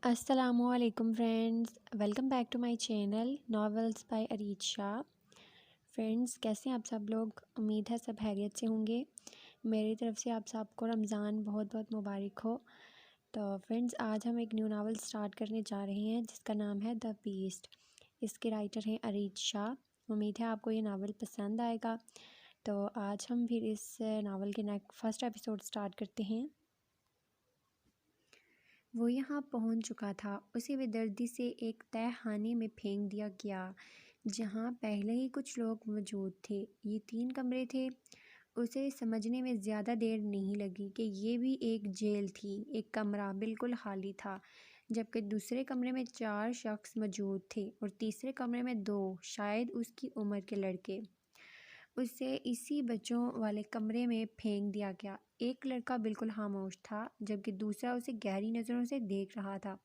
السلام علیکم friends, welcome back to my channel novels by Areed Shah. Friends, کیسے ہیں آپ سب لوگ؟ امید ہے سب خیریت سے ہوں گے۔ میری طرف سے آپ سب کو رمضان بہت بہت مبارک ہو۔ تو فرینڈز، آج ہم ایک نیو ناول سٹارٹ کرنے جا رہے ہیں جس کا نام ہے دا بیسٹ۔ اس کے رائٹر ہیں ارید شاہ۔ امید ہے آپ کو یہ ناول پسند آئے گا۔ تو آج ہم پھر اس ناول کے فرسٹ ایپیسوڈ سٹارٹ کرتے ہیں۔ وہ یہاں پہنچ چکا تھا۔ اسے بے دردی سے ایک تہہ خانے میں پھینک دیا گیا جہاں پہلے ہی کچھ لوگ موجود تھے۔ یہ 3 کمرے تھے۔ اسے سمجھنے میں زیادہ دیر نہیں لگی کہ یہ بھی ایک جیل تھی۔ ایک کمرہ بالکل خالی تھا جبکہ دوسرے کمرے میں 4 شخص موجود تھے اور تیسرے کمرے میں 2 شاید اس کی عمر کے لڑکے۔ اسے اسی بچوں والے کمرے میں پھینک دیا گیا۔ ایک لڑکا بالکل خاموش تھا جبکہ دوسرا اسے گہری نظروں سے دیکھ رہا تھا۔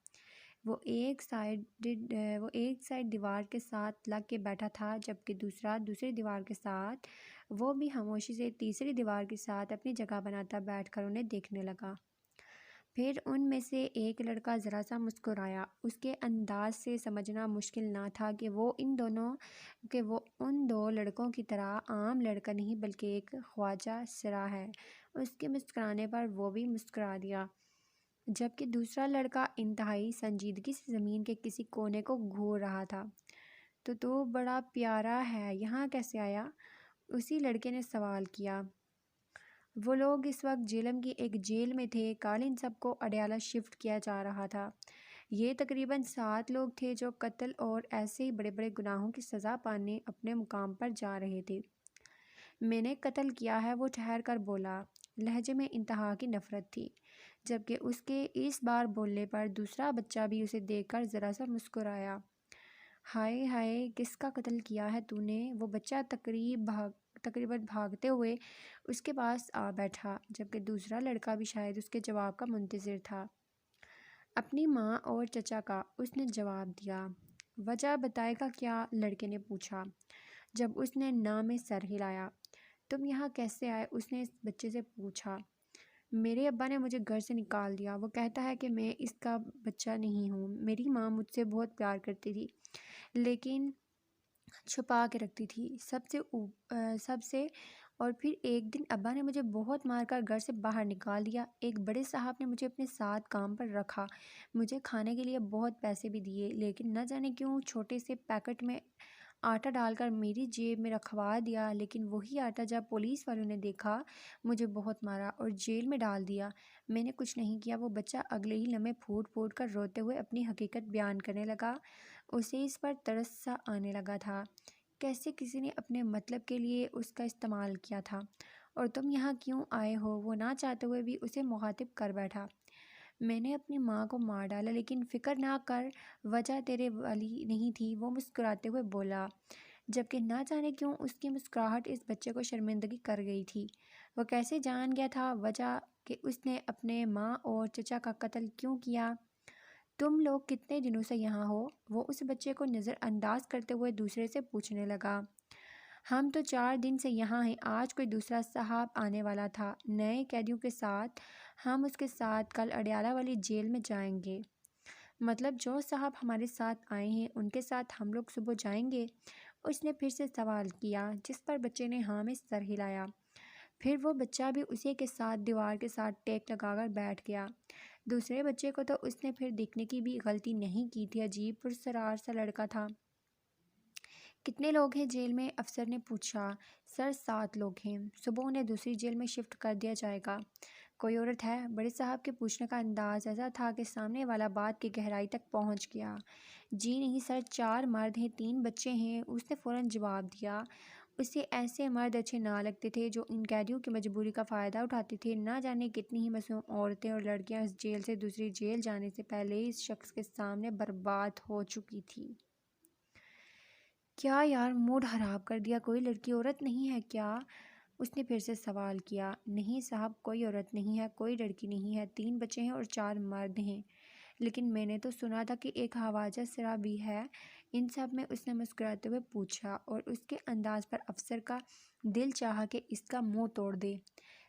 وہ ایک سائیڈ دیوار کے ساتھ لگ کے بیٹھا تھا جبکہ دوسرا دوسری دیوار کے ساتھ۔ وہ بھی خاموشی سے تیسری دیوار کے ساتھ اپنی جگہ بناتا بیٹھ کر انہیں دیکھنے لگا۔ پھر ان میں سے ایک لڑکا ذرا سا مسکرایا۔ اس کے انداز سے سمجھنا مشکل نہ تھا کہ وہ ان 2 لڑکوں کی طرح عام لڑکا نہیں بلکہ ایک خواجہ سرا ہے۔ اس کے مسکرانے پر وہ بھی مسکرا دیا جبکہ دوسرا لڑکا انتہائی سنجیدگی سے زمین کے کسی کونے کو گھور رہا تھا۔ تو بڑا پیارا ہے، یہاں کیسے آیا؟ اسی لڑکے نے سوال کیا۔ وہ لوگ اس وقت جیلم کی ایک جیل میں تھے۔ کل ان سب کو اڈیالہ شفٹ کیا جا رہا تھا۔ یہ تقریباً 7 لوگ تھے جو قتل اور ایسے ہی بڑے بڑے گناہوں کی سزا پانے اپنے مقام پر جا رہے تھے۔ میں نے قتل کیا ہے، وہ ٹھہر کر بولا۔ لہجے میں انتہا کی نفرت تھی جبکہ اس کے اس بار بولنے پر دوسرا بچہ بھی اسے دیکھ کر ذرا سا مسکرایا۔ ہائے ہائے، کس کا قتل کیا ہے تو نے؟ وہ بچہ تقریباً بھاگتے ہوئے اس کے پاس آ بیٹھا جبکہ دوسرا لڑکا بھی شاید اس کے جواب کا منتظر تھا۔ اپنی ماں اور چچا کا، اس نے جواب دیا۔ وجہ بتائے گا کیا؟ لڑکے نے پوچھا جب اس نے نہ میں سر ہلایا۔ تم یہاں کیسے آئے؟ اس نے اس بچے سے پوچھا۔ میرے ابا نے مجھے گھر سے نکال دیا۔ وہ کہتا ہے کہ میں اس کا بچہ نہیں ہوں۔ میری ماں مجھ سے بہت پیار کرتی تھی لیکن چھپا کے رکھتی تھی سب سے اور پھر ایک دن ابا نے مجھے بہت مار کر گھر سے باہر نکال دیا۔ ایک بڑے صاحب نے مجھے اپنے ساتھ کام پر رکھا، مجھے کھانے کے لیے بہت پیسے بھی دیے لیکن نہ جانے کیوں چھوٹے سے پیکٹ میں آٹا ڈال کر میری جیب میں رکھوا دیا، لیکن وہی آٹا جب پولیس والوں نے دیکھا مجھے بہت مارا اور جیل میں ڈال دیا۔ میں نے کچھ نہیں کیا۔ وہ بچہ اگلے ہی لمحے پھوٹ پھوٹ کر روتے ہوئے اپنی حقیقت بیان کرنے لگا۔ اسے اس پر ترس سا آنے لگا تھا۔ کیسے کسی نے اپنے مطلب کے لیے اس کا استعمال کیا تھا؟ اور تم یہاں کیوں آئے ہو؟ وہ نہ چاہتے ہوئے بھی اسے مخاطب کر بیٹھا۔ میں نے اپنی ماں کو مار ڈالا لیکن فکر نہ کر، وجہ تیرے والی نہیں تھی، وہ مسکراتے ہوئے بولا جبکہ نہ جانے کیوں اس کی مسکراہٹ اس بچے کو شرمندگی کر گئی تھی۔ وہ کیسے جان گیا تھا وجہ کہ اس نے اپنے ماں اور چچا کا قتل کیوں کیا؟ تم لوگ کتنے دنوں سے یہاں ہو؟ وہ اس بچے کو نظر انداز کرتے ہوئے دوسرے سے پوچھنے لگا۔ ہم تو 4 دن سے یہاں ہیں۔ آج کوئی دوسرا صاحب آنے والا تھا نئے قیدیوں کے ساتھ۔ ہم اس کے ساتھ کل اڈیالہ والی جیل میں جائیں گے۔ مطلب جو صاحب ہمارے ساتھ آئے ہیں ان کے ساتھ ہم لوگ صبح جائیں گے؟ اس نے پھر سے سوال کیا جس پر بچے نے ہاں میں سر ہلایا۔ پھر وہ بچہ بھی اسی کے ساتھ دیوار کے ساتھ ٹیک لگا کر بیٹھ گیا۔ دوسرے بچے کو تو اس نے پھر دیکھنے کی بھی غلطی نہیں کی تھی۔ عجیب پرسرار سا لڑکا تھا۔ کتنے لوگ ہیں جیل میں؟ افسر نے پوچھا۔ سر 7 لوگ ہیں۔ صبح انہیں دوسری جیل میں شفٹ کر دیا جائے گا۔ کوئی عورت ہے؟ بڑے صاحب کے پوچھنے کا انداز ایسا تھا کہ سامنے والا بات کی گہرائی تک پہنچ گیا۔ جی نہیں سر، 4 مرد ہیں، 3 بچے ہیں، اس نے فوراً جواب دیا۔ اسے ایسے مرد اچھے نہ لگتے تھے جو ان قیدیوں کی مجبوری کا فائدہ اٹھاتے تھے۔ نہ جانے کتنی ہی معصوم عورتیں اور لڑکیاں اس جیل سے دوسری جیل جانے سے پہلے ہی اس شخص کے سامنے برباد ہو چکی تھی۔ کیا یار، موڈ خراب کر دیا۔ کوئی لڑکی عورت نہیں ہے کیا؟ اس نے پھر سے سوال کیا۔ نہیں صاحب، کوئی عورت نہیں ہے، کوئی لڑکی نہیں ہے، 3 بچے ہیں اور 4 مرد ہیں۔ لیکن میں نے تو سنا تھا کہ ایک خواجہ سرا بھی ہے۔ ان سب میں اس نے مسکراتے ہوئے پوچھا اور اس کے انداز پر افسر کا دل چاہا کہ اس کا منہ توڑ دے۔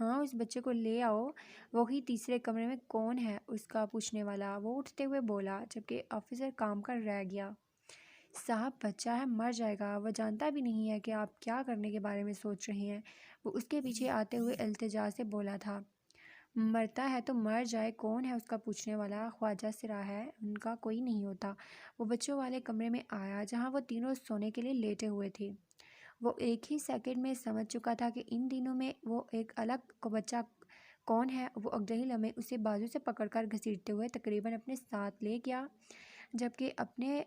ہاں اس بچے کو لے آؤ۔ وہی تیسرے کمرے میں کون ہے اس کا پوچھنے والا، وہ اٹھتے ہوئے بولا، جبکہ آفیسر کام کر رہ گیا۔ صاحب بچہ ہے، مر جائے گا، وہ جانتا بھی نہیں ہے کہ آپ کیا کرنے کے بارے میں سوچ رہے ہیں، وہ اس کے پیچھے آتے ہوئے التجا سے بولا تھا۔ مرتا ہے تو مر جائے، کون ہے اس کا پوچھنے والا؟ خواجہ سرا ہے، ان کا کوئی نہیں ہوتا۔ وہ بچوں والے کمرے میں آیا جہاں وہ تینوں سونے کے لیے لیٹے ہوئے تھے۔ وہ ایک ہی سیکنڈ میں سمجھ چکا تھا کہ ان دنوں میں وہ ایک الگ کو بچہ کون ہے۔ وہ اگلے ہی لمحے اسے بازو سے پکڑ کر گھسیٹتے ہوئے تقریباً اپنے ساتھ لے گیا، جبکہ اپنے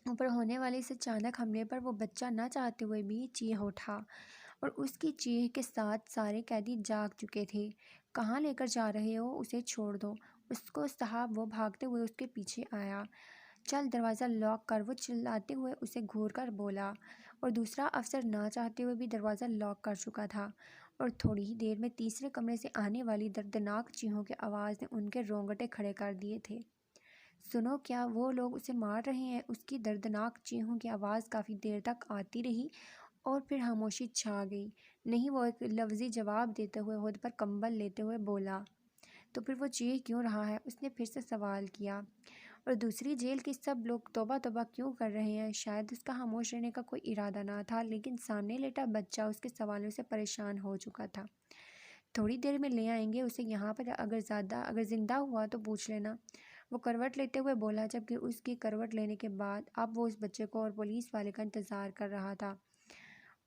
اوپر ہونے والے اس اچانک حملے پر وہ بچہ نہ چاہتے ہوئے بھی چیخ اٹھا، اور اس کی چیخ کے ساتھ سارے قیدی جاگ چکے تھے۔ کہاں لے کر جا رہے ہو؟ اسے چھوڑ دو اس کو صاحب، وہ بھاگتے ہوئے اس کے پیچھے آیا۔ چل دروازہ لاک کر، وہ چلاتے ہوئے اسے گھور کر بولا، اور دوسرا افسر نہ چاہتے ہوئے بھی دروازہ لاک کر چکا تھا، اور تھوڑی ہی دیر میں تیسرے کمرے سے آنے والی دردناک چیخوں کی آواز نے ان کے رونگٹے کھڑے کر دیے تھے۔ سنو، کیا وہ لوگ اسے مار رہے ہیں؟ اس کی دردناک چیخوں کی آواز کافی دیر تک آتی رہی اور پھر خاموشی چھا گئی۔ نہیں، وہ ایک لفظی جواب دیتے ہوئے خود پر کمبل لیتے ہوئے بولا۔ تو پھر وہ چیخ کیوں رہا ہے؟ اس نے پھر سے سوال کیا۔ اور دوسری جیل کے سب لوگ توبہ توبہ کیوں کر رہے ہیں؟ شاید اس کا خاموش رہنے کا کوئی ارادہ نہ تھا، لیکن سامنے لیٹا بچہ اس کے سوالوں سے پریشان ہو چکا تھا۔ تھوڑی دیر میں لے آئیں گے اسے یہاں پر، اگر زندہ ہوا تو پوچھ لینا، وہ کروٹ لیتے ہوئے بولا، جبکہ اس کی کروٹ لینے کے بعد اب وہ اس بچے کو اور پولیس والے کا انتظار کر رہا تھا۔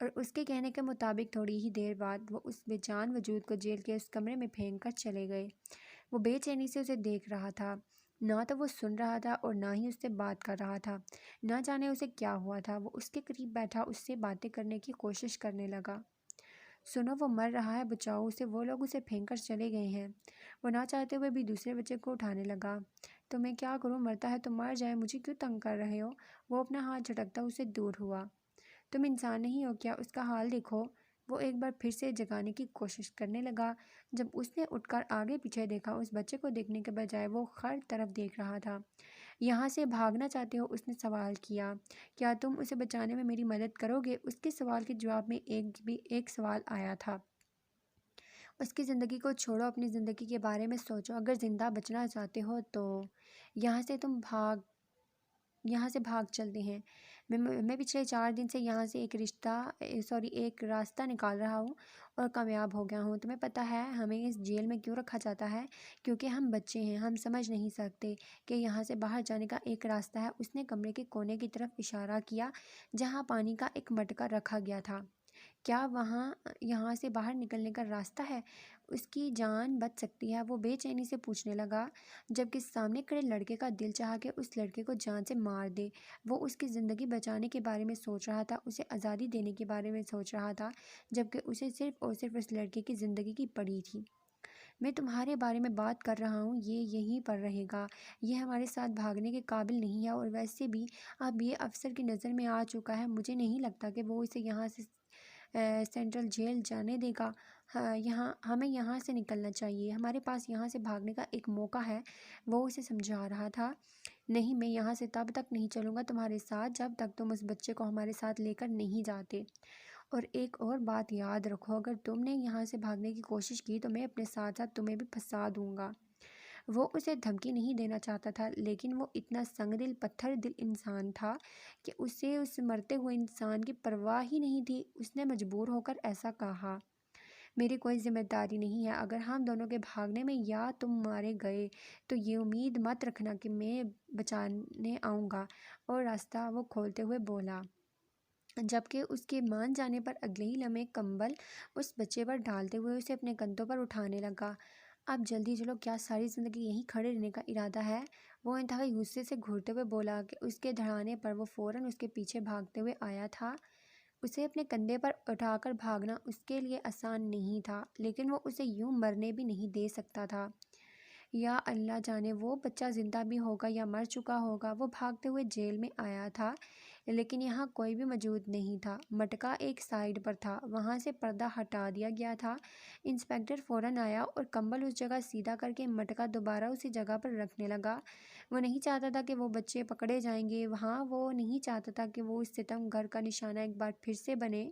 اور اس کے کہنے کے مطابق تھوڑی ہی دیر بعد وہ اس بے جان وجود کو جیل کے اس کمرے میں پھینک کر چلے گئے۔ وہ بے چینی سے اسے دیکھ رہا تھا، نہ تو وہ سن رہا تھا اور نہ ہی اس سے بات کر رہا تھا۔ نہ جانے اسے کیا ہوا تھا۔ وہ اس کے قریب بیٹھا اس سے باتیں کرنے کی کوشش کرنے لگا۔ سنو، وہ مر رہا ہے، بچاؤ اسے، وہ لوگ اسے پھینک کر چلے گئے ہیں۔ وہ نہ چاہتے ہوئے بھی دوسرے بچے کو اٹھانے لگا۔ تو میں کیا کروں؟ مرتا ہے تو مر جائے، مجھے کیوں تنگ کر رہے ہو؟ وہ اپنا ہاتھ جھٹکتا اسے دور ہوا۔ تم انسان نہیں ہو کیا؟ اس کا حال دیکھو۔ وہ ایک بار پھر سے جگانے کی کوشش کرنے لگا۔ جب اس نے اٹھ کر آگے پیچھے دیکھا، اس بچے کو دیکھنے کے بجائے وہ ہر طرف دیکھ رہا تھا۔ یہاں سے بھاگنا چاہتے ہو؟ اس نے سوال کیا۔ کیا تم اسے بچانے میں میری مدد کرو گے؟ اس کے سوال کے جواب میں ایک سوال آیا تھا۔ اس کی زندگی کو چھوڑو، اپنی زندگی کے بارے میں سوچو۔ اگر زندہ بچنا چاہتے ہو تو یہاں سے بھاگ چلتے ہیں۔ میں پچھلے 4 دن سے یہاں سے ایک راستہ نکال رہا ہوں اور کامیاب ہو گیا ہوں۔ تمہیں پتہ ہے ہمیں اس جیل میں کیوں رکھا جاتا ہے؟ کیونکہ ہم بچے ہیں، ہم سمجھ نہیں سکتے کہ یہاں سے باہر جانے کا ایک راستہ ہے۔ اس نے کمرے کے کونے کی طرف اشارہ کیا جہاں پانی کا ایک مٹکا رکھا گیا تھا۔ کیا یہاں سے باہر نکلنے کا راستہ ہے؟ اس کی جان بچ سکتی ہے؟ وہ بے چینی سے پوچھنے لگا، جبکہ سامنے کھڑے لڑکے کا دل چاہا کہ اس لڑکے کو جان سے مار دے۔ وہ اس کی زندگی بچانے کے بارے میں سوچ رہا تھا، اسے آزادی دینے کے بارے میں سوچ رہا تھا، جبکہ اسے صرف اور صرف اس لڑکے کی زندگی کی پڑی تھی۔ میں تمہارے بارے میں بات کر رہا ہوں، یہ یہیں پر رہے گا، یہ ہمارے ساتھ بھاگنے کے قابل نہیں ہے، اور ویسے بھی اب یہ افسر کی نظر میں آ چکا ہے۔ مجھے نہیں لگتا کہ وہ اسے یہاں سے سینٹرل جیل جانے دے گا۔ ہمیں یہاں سے نکلنا چاہیے، ہمارے پاس یہاں سے بھاگنے کا ایک موقع ہے، وہ اسے سمجھا رہا تھا۔ نہیں، میں یہاں سے تب تک نہیں چلوں گا تمہارے ساتھ جب تک تم اس بچے کو ہمارے ساتھ لے کر نہیں جاتے۔ اور ایک اور بات یاد رکھو، اگر تم نے یہاں سے بھاگنے کی کوشش کی تو میں اپنے ساتھ ساتھ تمہیں بھی پھنسا دوں گا۔ وہ اسے دھمکی نہیں دینا چاہتا تھا، لیکن وہ اتنا سنگ دل پتھر دل انسان تھا کہ اسے اس مرتے ہوئے انسان کی پرواہ ہی نہیں تھی۔ اس نے مجبور ہو کر ایسا کہا، میری کوئی ذمہ داری نہیں ہے اگر ہم دونوں کے بھاگنے میں یا تم مارے گئے تو یہ امید مت رکھنا کہ میں بچانے آؤں گا۔ اور راستہ وہ کھولتے ہوئے بولا، جبکہ اس کے مان جانے پر اگلے ہی لمحے کمبل اس بچے پر ڈالتے ہوئے اسے اپنے کندھوں پر اٹھانے لگا۔ اب جلدی چلو، کیا ساری زندگی یہیں کھڑے رہنے کا ارادہ ہے؟ وہ انتہائی غصے سے گھورتے ہوئے بولا کہ اس کے دھڑانے پر وہ فوراً اس کے پیچھے بھاگتے ہوئے آیا تھا۔ اسے اپنے کندھے پر اٹھا کر بھاگنا اس کے لیے آسان نہیں تھا، لیکن وہ اسے یوں مرنے بھی نہیں دے سکتا تھا۔ یا اللہ جانے وہ بچہ زندہ بھی ہوگا یا مر چکا ہوگا۔ وہ بھاگتے ہوئے جیل میں آیا تھا، لیکن یہاں کوئی بھی موجود نہیں تھا۔ مٹکا ایک سائیڈ پر تھا، وہاں سے پردہ ہٹا دیا گیا تھا۔ انسپکٹر فوراً آیا اور کمبل اس جگہ سیدھا کر کے مٹکا دوبارہ اسی جگہ پر رکھنے لگا۔ وہ نہیں چاہتا تھا کہ وہ بچے پکڑے جائیں گے وہاں، وہ نہیں چاہتا تھا کہ وہ اس ستم گھر کا نشانہ ایک بار پھر سے بنے۔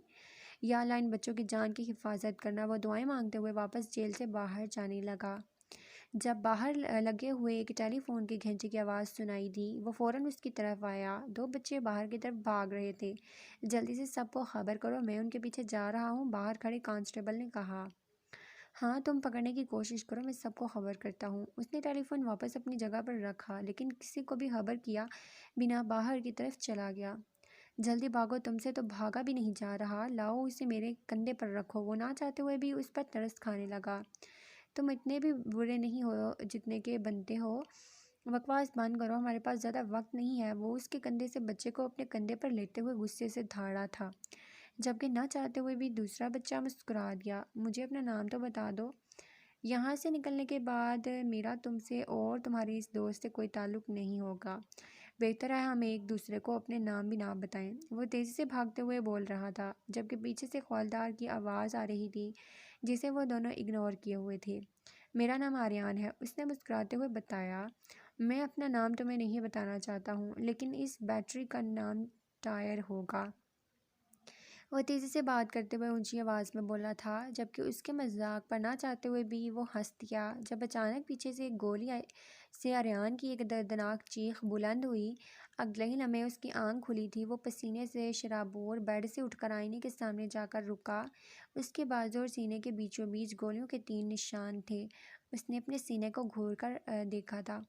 یا اللہ ان بچوں کی جان کی حفاظت کرنا۔ وہ دعائیں مانگتے ہوئے واپس جیل سے باہر جانے لگا۔ جب باہر لگے ہوئے ایک ٹیلی فون کے گھنٹی کی آواز سنائی دی، وہ فوراً اس کی طرف آیا۔ 2 بچے باہر کی طرف بھاگ رہے تھے۔ جلدی سے سب کو خبر کرو، میں ان کے پیچھے جا رہا ہوں، باہر کھڑے کانسٹیبل نے کہا۔ ہاں تم پکڑنے کی کوشش کرو، میں سب کو خبر کرتا ہوں۔ اس نے ٹیلی فون واپس اپنی جگہ پر رکھا، لیکن کسی کو بھی خبر کیا بنا باہر کی طرف چلا گیا۔ جلدی بھاگو، تم سے تو بھاگا بھی نہیں جا رہا، لاؤ اسے میرے کندھے پر رکھو۔ وہ نہ چاہتے ہوئے بھی اس پر ترس کھانے لگا۔ تم اتنے بھی برے نہیں ہو جتنے کہ بنتے ہو، بکواس بند کرو، ہمارے پاس زیادہ وقت نہیں ہے۔ وہ اس کے کندھے سے بچے کو اپنے کندھے پر لیتے ہوئے غصے سے دھاڑا تھا، جبکہ نہ چاہتے ہوئے بھی دوسرا بچہ مسکرا دیا۔ مجھے اپنا نام تو بتا دو۔ یہاں سے نکلنے کے بعد میرا تم سے اور تمہاری اس دوست سے کوئی تعلق نہیں ہوگا۔ بہتر ہے ہم ایک دوسرے کو اپنے نام بھی نہ بتائیں۔ وہ تیزی سے بھاگتے ہوئے بول رہا تھا، جبکہ پیچھے سے حوالدار کی آواز آ رہی تھی جسے وہ دونوں اگنور کیے ہوئے تھے۔ میرا نام آریان ہے، اس نے مسکراتے ہوئے بتایا۔ میں اپنا نام تمہیں نہیں بتانا چاہتا ہوں، لیکن اس بیٹری کا نام ٹائر ہوگا۔ وہ تیزی سے بات کرتے ہوئے اونچی آواز میں بولا تھا، جبکہ اس کے مذاق پر نہ چاہتے ہوئے بھی وہ ہنس دیا۔ جب اچانک پیچھے سے ایک گولی سے آریان کی ایک دردناک چیخ بلند ہوئی۔ اگلے ہی لمحے اس کی آنکھ کھلی تھی۔ وہ پسینے سے شرابور بیڈ سے اٹھ کر آئینے کے سامنے جا کر رکا۔ اس کے بازو اور سینے کے بیچوں بیچ گولیوں کے 3 نشان تھے۔ اس نے اپنے سینے کو گھور کر دیکھا تھا،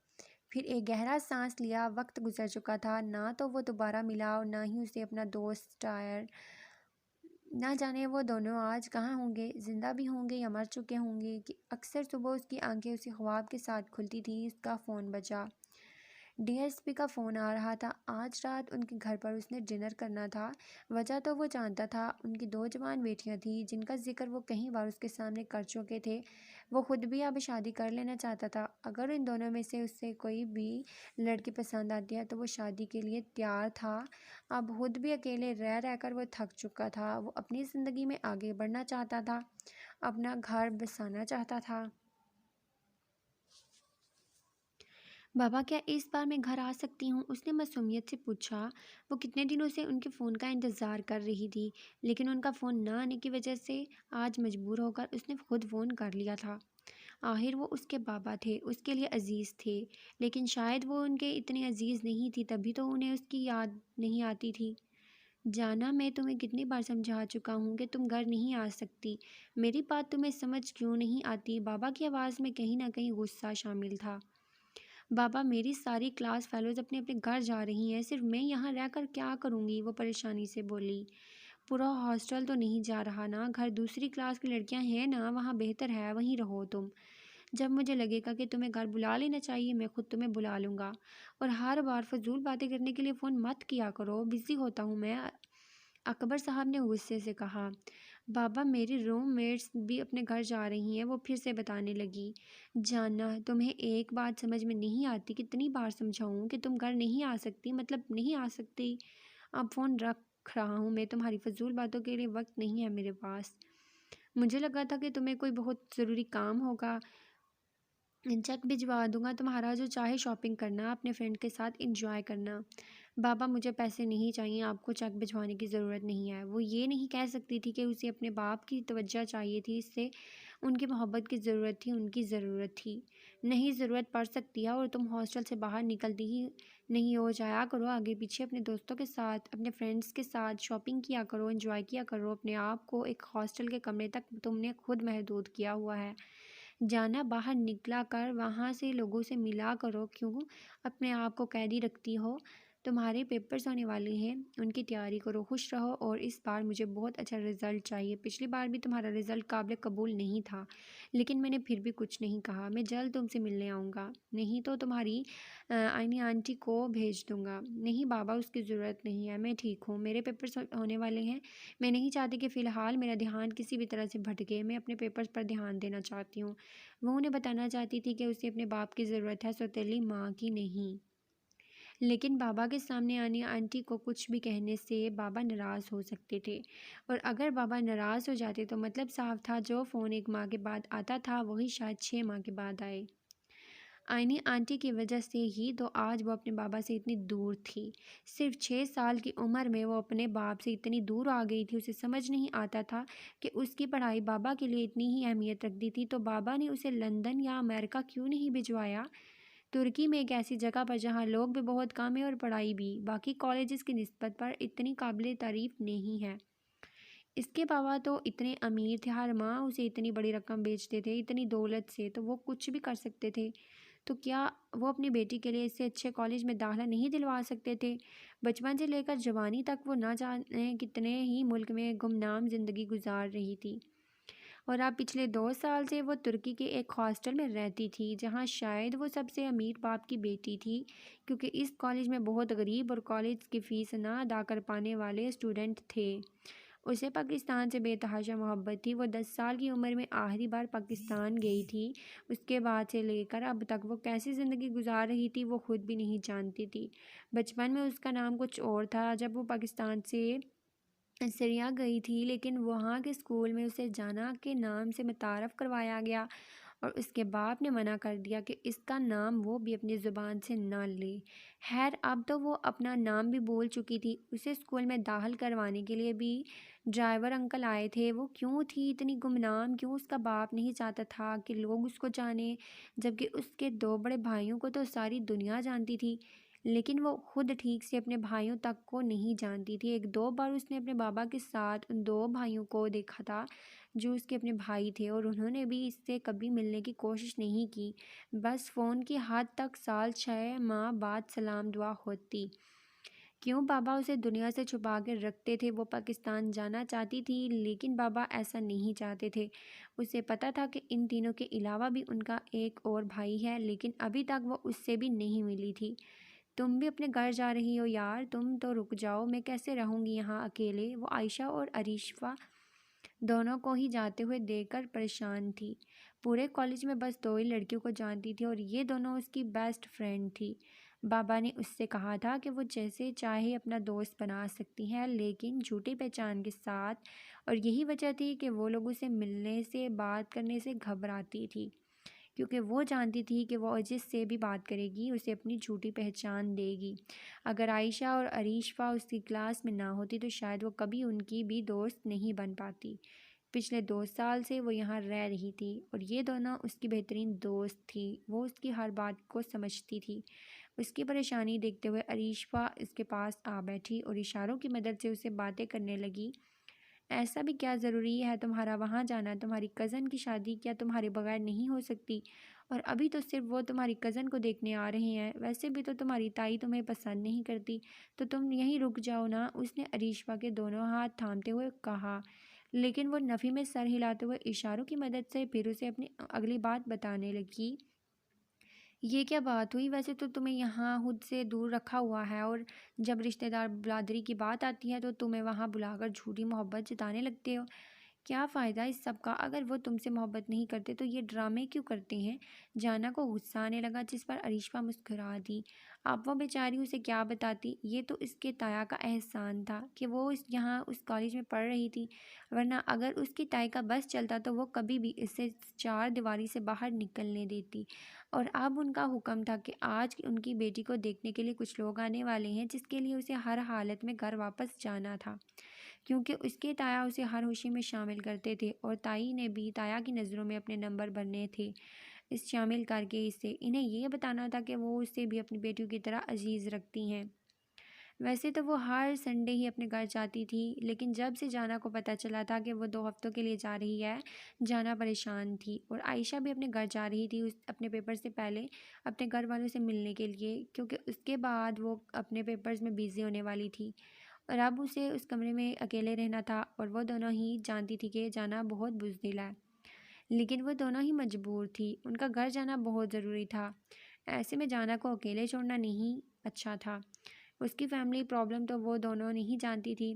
پھر ایک گہرا سانس لیا۔ وقت گزر چکا تھا، نہ تو وہ دوبارہ ملا اور نہ ہی اسے اپنا دوست ٹائر۔ نہ جانے وہ دونوں آج کہاں ہوں گے، زندہ بھی ہوں گے یا مر چکے ہوں گے۔ کہ اکثر صبح اس کی آنکھیں اسی خواب کے ساتھ کھلتی تھیں۔ اس کا فون بجا۔ ڈی ایس پی کا فون آ رہا تھا۔ آج رات ان کے گھر پر اس نے ڈنر کرنا تھا۔ وجہ تو وہ جانتا تھا، ان کی 2 جوان بیٹیاں تھیں جن کا ذکر وہ کئی بار اس کے سامنے کر چکے تھے۔ وہ خود بھی اب شادی کر لینا چاہتا تھا۔ اگر ان دونوں میں سے اسے کوئی بھی لڑکی پسند آتی ہے تو وہ شادی کے لیے تیار تھا۔ اب خود بھی اکیلے رہ رہ کر وہ تھک چکا تھا۔ وہ اپنی زندگی میں آگے بڑھنا چاہتا تھا، اپنا گھر بسانا چاہتا تھا۔ بابا کیا اس بار میں گھر آ سکتی ہوں؟ اس نے معصومیت سے پوچھا۔ وہ کتنے دنوں سے ان کے فون کا انتظار کر رہی تھی، لیکن ان کا فون نہ آنے کی وجہ سے آج مجبور ہو کر اس نے خود فون کر لیا تھا۔ آخر وہ اس کے بابا تھے، اس کے لیے عزیز تھے، لیکن شاید وہ ان کے اتنے عزیز نہیں تھی، تبھی تو انہیں اس کی یاد نہیں آتی تھی۔ جانا، میں تمہیں کتنی بار سمجھا چکا ہوں کہ تم گھر نہیں آ سکتی، میری بات تمہیں سمجھ کیوں نہیں آتی؟ بابا کی آواز میں کہیں نہ کہیں غصہ شامل تھا۔ بابا میری ساری کلاس فیلوز اپنے اپنے گھر جا رہی ہیں، صرف میں یہاں رہ کر کیا کروں گی؟ وہ پریشانی سے بولی۔ پورا ہاسٹل تو نہیں جا رہا نا؟ گھر دوسری کلاس کی لڑکیاں ہیں نا، وہاں بہتر ہے، وہیں رہو تم۔ جب مجھے لگے گا کہ تمہیں گھر بلا لینا چاہیے، میں خود تمہیں بلا لوں گا۔ اور ہر بار فضول باتیں کرنے کے لیے فون مت کیا کرو، بزی ہوتا ہوں میں، اکبر صاحب نے غصے سے کہا۔ بابا میری روم میٹس بھی اپنے گھر جا رہی ہیں، وہ پھر سے بتانے لگی۔ جانا، تمہیں ایک بات سمجھ میں نہیں آتی؟ کتنی بار سمجھاؤں کہ تم گھر نہیں آ سکتی، مطلب نہیں آ سکتی؟ اب فون رکھ رہا ہوں میں، تمہاری فضول باتوں کے لیے وقت نہیں ہے میرے پاس۔ مجھے لگا تھا کہ تمہیں کوئی بہت ضروری کام ہوگا، چیک بھجوا دوں گا، تمہارا جو چاہے شاپنگ کرنا، اپنے فرینڈ کے ساتھ انجوائے کرنا۔ بابا مجھے پیسے نہیں چاہیے، آپ کو چیک بھجوانے کی ضرورت نہیں ہے۔ وہ یہ نہیں کہہ سکتی تھی کہ اسے اپنے باپ کی توجہ چاہیے تھی، اس سے ان کی محبت کی ضرورت تھی، ان کی ضرورت تھی۔ نہیں، ضرورت پڑ سکتی ہے، اور تم ہاسٹل سے باہر نکلتی ہی نہیں ہو، جایا کرو آگے پیچھے اپنے دوستوں کے ساتھ، اپنے فرینڈس کے ساتھ شاپنگ کیا کرو، انجوائے کیا کرو۔ اپنے آپ کو ایک ہاسٹل کے کمرے تک تم نے خود محدود کیا ہوا ہے۔ جانا، باہر نکلا کر وہاں سے لوگوں سے ملا کرو، کیوں اپنے آپ کو قیدی رکھتی ہو؟ تمہارے پیپرز ہونے والے ہیں، ان کی تیاری کرو، خوش رہو، اور اس بار مجھے بہت اچھا رزلٹ چاہیے۔ پچھلی بار بھی تمہارا رزلٹ قابل قبول نہیں تھا، لیکن میں نے پھر بھی کچھ نہیں کہا۔ میں جلد تم سے ملنے آؤں گا، نہیں تو تمہاری آئینی آنٹی کو بھیج دوں گا۔ نہیں بابا، اس کی ضرورت نہیں ہے، میں ٹھیک ہوں، میرے پیپرز ہونے والے ہیں، میں نہیں چاہتی کہ فی الحال میرا دھیان کسی بھی طرح سے بھٹکے، میں اپنے پیپرز پر دھیان دینا چاہتی ہوں۔ وہ انہیں بتانا چاہتی تھی کہ اسے اپنے باپ کی ضرورت ہے، سوتیلی ماں کی نہیں۔ لیکن بابا کے سامنے آنی آنٹی کو کچھ بھی کہنے سے بابا ناراض ہو سکتے تھے، اور اگر بابا ناراض ہو جاتے تو مطلب صاف تھا، جو فون 1 ماہ کے بعد آتا تھا وہی شاید 6 ماہ کے بعد آئے۔ آئینی آنٹی کی وجہ سے ہی تو آج وہ اپنے بابا سے اتنی دور تھی۔ صرف 6 سال کی عمر میں وہ اپنے باپ سے اتنی دور آ گئی تھی۔ اسے سمجھ نہیں آتا تھا کہ اس کی پڑھائی بابا کے لیے اتنی ہی اہمیت رکھتی تھی تو بابا نے اسے لندن یا امریکہ کیوں نہیں بھجوایا؟ ترکی میں ایک ایسی جگہ پر جہاں لوگ بھی بہت کم ہیں اور پڑھائی بھی باقی کالجز کی نسبت پر اتنی قابل تعریف نہیں ہے۔ اس کے بابا تو اتنے امیر تھے، ہر ماہ اسے اتنی بڑی رقم بیچتے تھے، اتنی دولت سے تو وہ کچھ بھی کر سکتے تھے۔ تو کیا وہ اپنی بیٹی کے لیے اس سے اچھے کالج میں داخلہ نہیں دلوا سکتے تھے؟ بچپن سے لے کر جوانی تک وہ نہ جانے کتنے ہی ملک میں گمنام زندگی گزار رہی تھی، اور اب پچھلے 2 سال سے وہ ترکی کے ایک ہاسٹل میں رہتی تھی جہاں شاید وہ سب سے امیر باپ کی بیٹی تھی، کیونکہ اس کالج میں بہت غریب اور کالج کی فیس نہ ادا کر پانے والے اسٹوڈنٹ تھے۔ اسے پاکستان سے بے تحاشا محبت تھی۔ وہ 10 سال کی عمر میں آخری بار پاکستان گئی تھی۔ اس کے بعد سے لے کر اب تک وہ کیسی زندگی گزار رہی تھی وہ خود بھی نہیں جانتی تھی۔ بچپن میں اس کا نام کچھ اور تھا جب وہ پاکستان سے سریا گئی تھی، لیکن وہاں کے اسکول میں اسے جانا کے نام سے متعارف کروایا گیا اور اس کے باپ نے منع کر دیا کہ اس کا نام وہ بھی اپنی زبان سے نہ لے۔ خیر اب تو وہ اپنا نام بھی بول چکی تھی۔ اسے اسکول میں داخل کروانے کے لیے بھی ڈرائیور انکل آئے تھے۔ وہ کیوں تھی اتنی گمنام؟ کیوں اس کا باپ نہیں چاہتا تھا کہ لوگ اس کو جانیں، جبکہ اس کے 2 بڑے بھائیوں کو تو ساری دنیا جانتی تھی، لیکن وہ خود ٹھیک سے اپنے بھائیوں تک کو نہیں جانتی تھی۔ 1-2 بار اس نے اپنے بابا کے ساتھ ان 2 بھائیوں کو دیکھا تھا جو اس کے اپنے بھائی تھے، اور انہوں نے بھی اس سے کبھی ملنے کی کوشش نہیں کی، بس فون کی حد تک سال 6 ماہ بعد سلام دعا ہوتی۔ کیوں بابا اسے دنیا سے چھپا کے رکھتے تھے؟ وہ پاکستان جانا چاہتی تھی لیکن بابا ایسا نہیں چاہتے تھے۔ اسے پتہ تھا کہ ان تینوں کے علاوہ بھی ان کا ایک اور بھائی ہے، لیکن ابھی تک وہ اس سے بھی نہیں ملی تھی۔ تم بھی اپنے گھر جا رہی ہو یار؟ تم تو رک جاؤ، میں کیسے رہوں گی یہاں اکیلے؟ وہ عائشہ اور عریشہ دونوں کو ہی جاتے ہوئے دیکھ کر پریشان تھی۔ پورے کالج میں بس 2 ہی لڑکیوں کو جانتی تھی اور یہ دونوں اس کی بیسٹ فرینڈ تھی۔ بابا نے اس سے کہا تھا کہ وہ جیسے چاہے اپنا دوست بنا سکتی ہے، لیکن جھوٹی پہچان کے ساتھ، اور یہی وجہ تھی کہ وہ لوگوں سے ملنے سے بات کرنے سے گھبراتی تھی، کیونکہ وہ جانتی تھی کہ وہ جس سے بھی بات کرے گی اسے اپنی جھوٹی پہچان دے گی۔ اگر عائشہ اور عریشہ اس کی کلاس میں نہ ہوتی تو شاید وہ کبھی ان کی بھی دوست نہیں بن پاتی۔ پچھلے 2 سال سے وہ یہاں رہ رہی تھی اور یہ دونوں اس کی بہترین دوست تھی۔ وہ اس کی ہر بات کو سمجھتی تھی۔ اس کی پریشانی دیکھتے ہوئے عریشہ اس کے پاس آ بیٹھی اور اشاروں کی مدد سے اسے باتیں کرنے لگی۔ ایسا بھی کیا ضروری ہے تمہارا وہاں جانا؟ تمہاری کزن کی شادی کیا تمہارے بغیر نہیں ہو سکتی؟ اور ابھی تو صرف وہ تمہاری کزن کو دیکھنے آ رہے ہیں، ویسے بھی تو تمہاری تائی تمہیں پسند نہیں کرتی، تو تم یہیں رک جاؤ نا، اس نے عریشہ کے دونوں ہاتھ تھامتے ہوئے کہا، لیکن وہ نفی میں سر ہلاتے ہوئے اشاروں کی مدد سے پھر اسے اپنی اگلی بات بتانے لگی۔ یہ کیا بات ہوئی؟ ویسے تو تمہیں یہاں خود سے دور رکھا ہوا ہے، اور جب رشتہ دار برادری کی بات آتی ہے تو تمہیں وہاں بلا کر جھوٹی محبت جتانے لگتے ہو۔ کیا فائدہ اس سب کا؟ اگر وہ تم سے محبت نہیں کرتے تو یہ ڈرامے کیوں کرتے ہیں؟ جانا کو غصہ آنے لگا، جس پر عریشہ مسکرا دی۔ اب وہ بیچاری اسے کیا بتاتی؟ یہ تو اس کے تایا کا احسان تھا کہ وہ یہاں اس کالج میں پڑھ رہی تھی، ورنہ اگر اس کی تائی کا بس چلتا تو وہ کبھی بھی اسے 4 دیواری سے باہر نکلنے دیتی۔ اور اب ان کا حکم تھا کہ آج ان کی بیٹی کو دیکھنے کے لیے کچھ لوگ آنے والے ہیں، جس کے لیے اسے ہر حالت میں گھر واپس جانا تھا، کیونکہ اس کے تایا اسے ہر خوشی میں شامل کرتے تھے، اور تائی نے بھی تایا کی نظروں میں اپنے نمبر بھرنے تھے اس شامل کر کے اسے۔ انہیں یہ بتانا تھا کہ وہ اسے بھی اپنی بیٹیوں کی طرح عزیز رکھتی ہیں۔ ویسے تو وہ ہر سنڈے ہی اپنے گھر جاتی تھی، لیکن جب سے جانا کو پتہ چلا تھا کہ وہ 2 ہفتوں کے لیے جا رہی ہے، جانا پریشان تھی، اور عائشہ بھی اپنے گھر جا رہی تھی اپنے پیپر سے پہلے اپنے گھر والوں سے ملنے کے لیے، کیونکہ اس کے بعد وہ اپنے پیپرز میں بیزی ہونے والی تھی، اور اب اسے اس کمرے میں اکیلے رہنا تھا، اور وہ دونوں ہی جانتی تھی کہ جانا بہت بزدل ہے، لیکن وہ دونوں ہی مجبور تھی۔ ان کا گھر جانا بہت ضروری تھا، ایسے میں جانا کو اکیلے چھوڑنا نہیں اچھا تھا۔ اس کی فیملی پرابلم تو وہ دونوں نہیں جانتی تھی،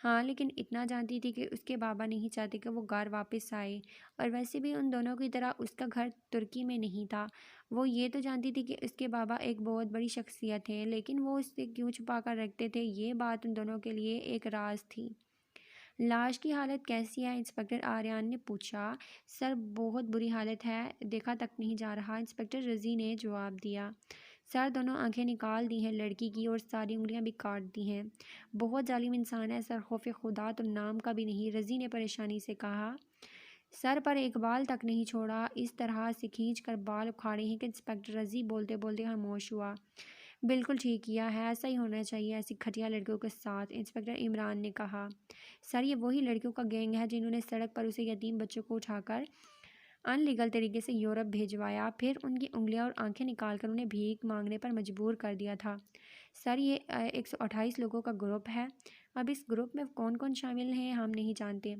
ہاں لیکن اتنا جانتی تھی کہ اس کے بابا نہیں چاہتے کہ وہ گھر واپس آئے، اور ویسے بھی ان دونوں کی طرح اس کا گھر ترکی میں نہیں تھا۔ وہ یہ تو جانتی تھی کہ اس کے بابا ایک بہت بڑی شخصیت ہیں، لیکن وہ اس سے کیوں چھپا کر رکھتے تھے، یہ بات ان دونوں کے لیے ایک راز تھی۔ لاش کی حالت کیسی ہے؟ انسپکٹر آریان نے پوچھا۔ سر بہت بری حالت ہے، دیکھا تک نہیں جا رہا، انسپکٹر رضی نے جواب دیا۔ سر دونوں آنکھیں نکال دی ہیں لڑکی کی اور ساری انگلیاں بھی کاٹ دی ہیں۔ بہت ظالم انسان ہے سر، خوف خدا تو نام کا بھی نہیں، رضی نے پریشانی سے کہا۔ سر پر ایک بال تک نہیں چھوڑا، اس طرح سے کھینچ کر بال اکھاڑے ہیں کہ انسپکٹر رضی بولتے بولتے خاموش ہوا۔ بالکل ٹھیک کیا ہے، ایسا ہی ہونا چاہیے ایسی گھٹیا لڑکیوں کے ساتھ، انسپکٹر عمران نے کہا۔ سر یہ وہی لڑکیوں کا گینگ ہے جنہوں نے سڑک پر اسے یتیم بچوں کو اٹھا کر ان لیگل طریقے سے یورپ بھیجوایا، پھر ان کی انگلیاں اور آنکھیں نکال کر انہیں بھیک مانگنے پر مجبور کر دیا تھا۔ سر یہ 128 لوگوں کا گروپ ہے۔ اب اس گروپ میں کون کون شامل ہیں ہم نہیں جانتے،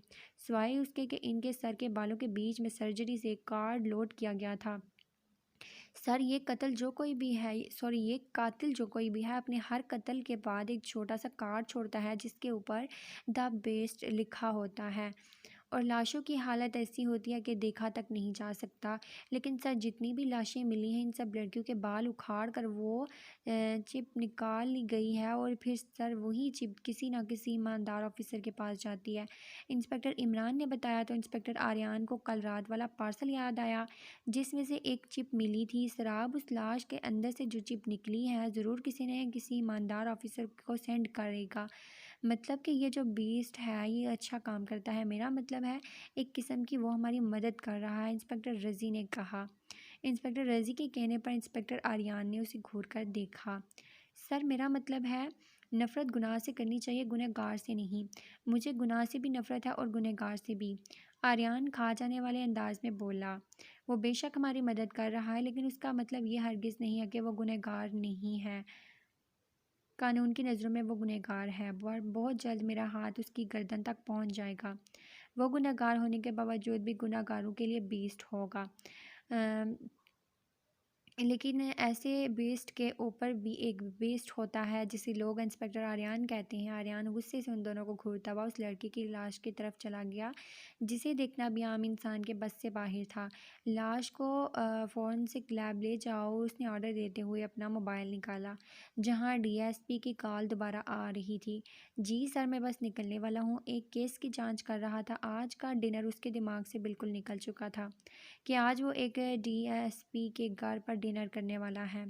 سوائے اس کے کہ ان کے سر کے بالوں کے بیچ میں سرجری سے کارڈ لوڈ کیا گیا تھا۔ سر یہ قاتل جو کوئی بھی ہے اپنے ہر قتل کے بعد ایک چھوٹا سا کارڈ چھوڑتا ہے جس کے اوپر دا بیسٹ لکھا ہوتا ہے، اور لاشوں کی حالت ایسی ہوتی ہے کہ دیکھا تک نہیں جا سکتا۔ لیکن سر جتنی بھی لاشیں ملی ہیں ان سب لڑکیوں کے بال اکھاڑ کر وہ چپ نکال لی گئی ہے، اور پھر سر وہی چپ کسی نہ کسی ایماندار آفیسر کے پاس جاتی ہے، انسپکٹر عمران نے بتایا۔ تو انسپکٹر آریان کو کل رات والا پارسل یاد آیا جس میں سے ایک چپ ملی تھی۔ سراب اس لاش کے اندر سے جو چپ نکلی ہے ضرور کسی نہ کسی ایماندار آفیسر کو سینڈ کرے گا، مطلب کہ یہ جو بیسٹ ہے یہ اچھا کام کرتا ہے، میرا مطلب ہے ایک قسم کی وہ ہماری مدد کر رہا ہے، انسپکٹر رضی نے کہا۔ انسپکٹر رضی کے کہنے پر انسپکٹر آریان نے اسے گھور کر دیکھا۔ سر میرا مطلب ہے نفرت گناہ سے کرنی چاہیے، گنہگار سے نہیں۔ مجھے گناہ سے بھی نفرت ہے اور گنہگار سے بھی، آریان کھا جانے والے انداز میں بولا۔ وہ بے شک ہماری مدد کر رہا ہے لیکن اس کا مطلب یہ ہرگز نہیں ہے کہ وہ گنہگار نہیں ہے، قانون کی نظروں میں وہ گنہگار ہے، بہت جلد میرا ہاتھ اس کی گردن تک پہنچ جائے گا، وہ گنہگار ہونے کے باوجود بھی گنہگاروں کے لیے بیسٹ ہوگا، لیکن ایسے بیسٹ کے اوپر بھی ایک بیسٹ ہوتا ہے جسے لوگ انسپکٹر آریان کہتے ہیں۔ آریان غصے سے ان دونوں کو گھورتا ہوا اس لڑکی کی لاش کی طرف چلا گیا جسے دیکھنا بھی عام انسان کے بس سے باہر تھا۔ لاش کو فورنسک لیب لے جاؤ، اس نے آرڈر دیتے ہوئے اپنا موبائل نکالا جہاں ڈی ایس پی کی کال دوبارہ آ رہی تھی۔ جی سر میں بس نکلنے والا ہوں، ایک کیس کی جانچ کر رہا تھا۔ آج کا ڈنر اس کے دماغ سے بالکل نکل چکا تھا کہ آج وہ ایک ڈی ایس پی کے گھر پر ڈنر کرنے والا ہے۔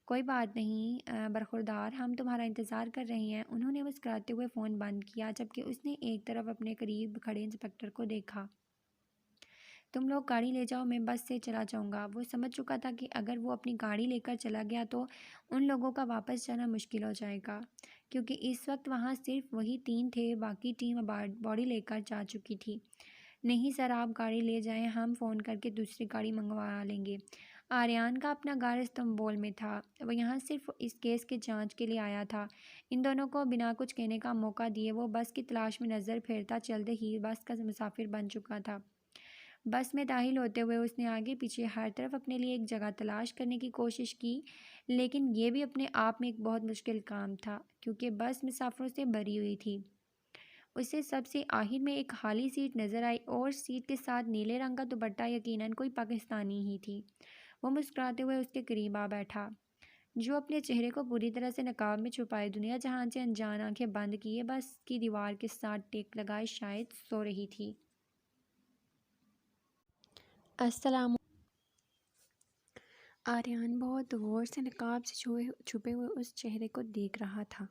کوئی بات نہیں برخوردار، ہم تمہارا انتظار کر رہے ہیں۔ انہوں نے مسکراتے ہوئے فون بند کیا جبکہ اس نے ایک طرف اپنے قریب کھڑے انسپکٹر کو دیکھا۔ تم لوگ گاڑی لے جاؤ، میں بس سے چلا جاؤں گا۔ وہ سمجھ چکا تھا کہ اگر وہ اپنی گاڑی لے کر چلا گیا تو ان لوگوں کا واپس جانا مشکل ہو جائے گا، کیونکہ اس وقت وہاں صرف وہی 3 تھے، باقی ٹیم باڈی لے کر جا چکی تھی۔ نہیں سر آپ گاڑی لے جائیں، ہم فون کر کے دوسری گاڑی منگوا لیں گے۔ آریان کا اپنا گھر استنبول میں تھا، وہ یہاں صرف اس کیس کے جانچ کے لیے آیا تھا۔ ان دونوں کو بنا کچھ کہنے کا موقع دیے وہ بس کی تلاش میں نظر پھیرتا چلتے ہی بس کا مسافر بن چکا تھا۔ بس میں داخل ہوتے ہوئے اس نے آگے پیچھے ہر طرف اپنے لیے ایک جگہ تلاش کرنے کی کوشش کی، لیکن یہ بھی اپنے آپ میں ایک بہت مشکل کام تھا کیونکہ بس مسافروں سے بھری ہوئی تھی۔ اسے سب سے آخر میں ایک خالی سیٹ نظر آئی اور سیٹ کے ساتھ نیلے رنگ کا دوپٹہ، یقیناً کوئی پاکستانی ہی تھی۔ وہ مسکراتے ہوئے اس کے قریب آ بیٹھا، جو اپنے چہرے کو پوری طرح سے نقاب میں چھپائے دنیا جہان سے انجان آنکھیں بند کیے بس کی دیوار کے ساتھ ٹیک لگائے شاید سو رہی تھی۔ السلام آریان بہت غور سے نقاب سے چھپے ہوئے اس چہرے کو دیکھ رہا تھا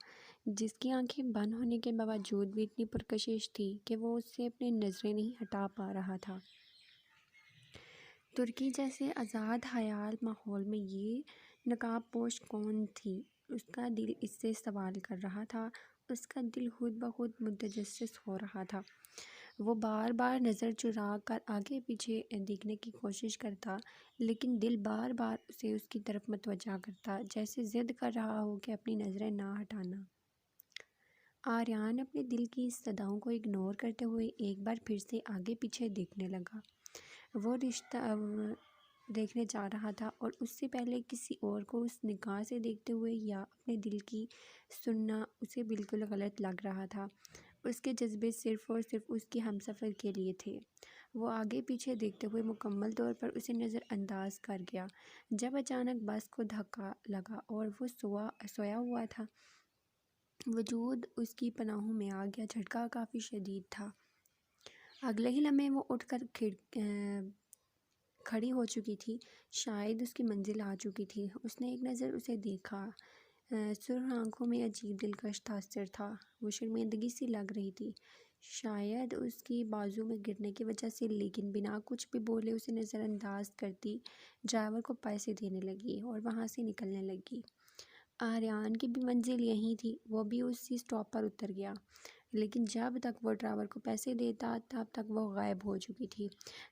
جس کی آنکھیں بند ہونے کے باوجود بھی اتنی پرکشش تھی کہ وہ اس سے اپنی نظریں نہیں ہٹا پا رہا تھا۔ ترکی جیسے آزاد حیال ماحول میں یہ نقاب پوش کون تھی؟ اس کا دل اس سے سوال کر رہا تھا، اس کا دل خود بخود متجسس ہو رہا تھا۔ وہ بار بار نظر چرا کر آگے پیچھے دیکھنے کی کوشش کرتا لیکن دل بار بار اسے اس کی طرف متوجہ کرتا، جیسے ضد کر رہا ہو کہ اپنی نظریں نہ ہٹانا۔ آریان اپنے دل کی اس صداؤں کو اگنور کرتے ہوئے ایک بار پھر سے آگے پیچھے دیکھنے لگا۔ وہ رشتہ دیکھنے جا رہا تھا اور اس سے پہلے کسی اور کو اس نگاہ سے دیکھتے ہوئے یا اپنے دل کی سننا اسے بالکل غلط لگ رہا تھا۔ اس کے جذبے صرف اور صرف اس کی ہمسفر کے لیے تھے۔ وہ آگے پیچھے دیکھتے ہوئے مکمل طور پر اسے نظر انداز کر گیا جب اچانک بس کو دھکا لگا اور وہ سویا ہوا تھا وجود اس کی پناہوں میں آ گیا۔ جھٹکا کافی شدید تھا۔ اگلے ہی لمحے وہ اٹھ کر کھڑی ہو چکی تھی، شاید اس کی منزل آ چکی تھی۔ اس نے ایک نظر اسے دیکھا، سرخ آنکھوں میں عجیب دلکش تاثر تھا۔ وہ شرمندگی سی لگ رہی تھی، شاید اس کی بازو میں گرنے کی وجہ سے، لیکن بنا کچھ بھی بولے اسے نظر انداز کرتی ڈرائیور کو پیسے دینے لگی اور وہاں سے نکلنے لگی۔ آریان کی بھی منزل یہیں تھی، وہ بھی اسی اسٹاپ پر اتر گیا، لیکن جب تک وہ ڈرائیور کو پیسے دیتا تب تک وہ غائب ہو چکی تھی۔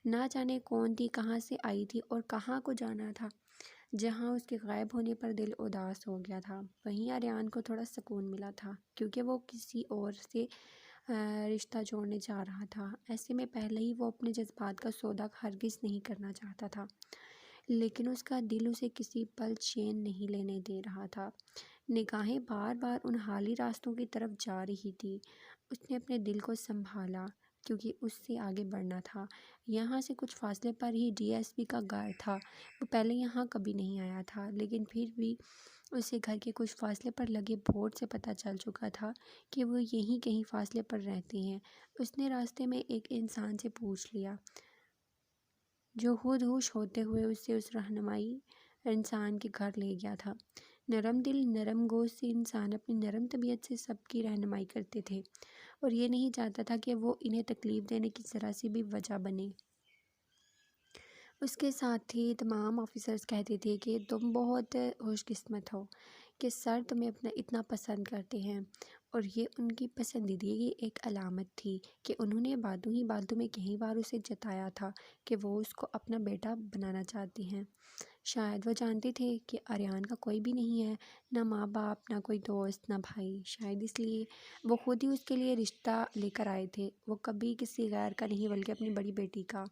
نہ جانے کون تھی، کہاں سے آئی تھی اور کہاں کو جانا تھا۔ جہاں اس کے غائب ہونے پر دل اداس ہو گیا تھا، وہیں آریان کو تھوڑا سکون ملا تھا، کیونکہ وہ کسی اور سے رشتہ جوڑنے جا رہا تھا۔ ایسے میں پہلے ہی وہ اپنے جذبات کا سودا ہرگز نہیں کرنا چاہتا تھا، لیکن اس کا دل اسے کسی پل چین نہیں لینے دے رہا تھا۔ نگاہیں بار بار ان حالی راستوں کی طرف جا رہی تھی۔ اس نے اپنے دل کو سنبھالا، کیونکہ اس سے آگے بڑھنا تھا۔ یہاں سے کچھ فاصلے پر ہی ڈی ایس پی کا گھر تھا۔ وہ پہلے یہاں کبھی نہیں آیا تھا، لیکن پھر بھی اسے گھر کے کچھ فاصلے پر لگے بورڈ سے پتہ چل چکا تھا کہ وہ یہیں کہیں فاصلے پر رہتے ہیں۔ اس نے راستے میں ایک انسان سے پوچھ لیا، جو خود ہوش ہوتے ہوئے اسے اس رہنمائی انسان کے گھر لے گیا تھا۔ نرم دل، نرم گوشت سے انسان اپنی نرم طبیعت سے سب کی رہنمائی کرتے تھے، اور یہ نہیں چاہتا تھا کہ وہ انہیں تکلیف دینے کی ذرا سی بھی وجہ بنے۔ اس کے ساتھی تمام آفیسرز کہتے تھے کہ تم بہت خوش قسمت ہو کہ سر تمہیں اتنا پسند کرتے ہیں، اور یہ ان کی پسندیدگی کی ایک علامت تھی کہ انہوں نے باتوں ہی باتوں میں کئی بار اسے جتایا تھا کہ وہ اس کو اپنا بیٹا بنانا چاہتے ہیں۔ شاید وہ جانتے تھے کہ آریان کا کوئی بھی نہیں ہے، نہ ماں باپ، نہ کوئی دوست، نہ بھائی۔ شاید اس لیے وہ خود ہی اس کے لیے رشتہ لے کر آئے تھے، وہ کبھی کسی غیر کا نہیں بلکہ اپنی بڑی بیٹی کا۔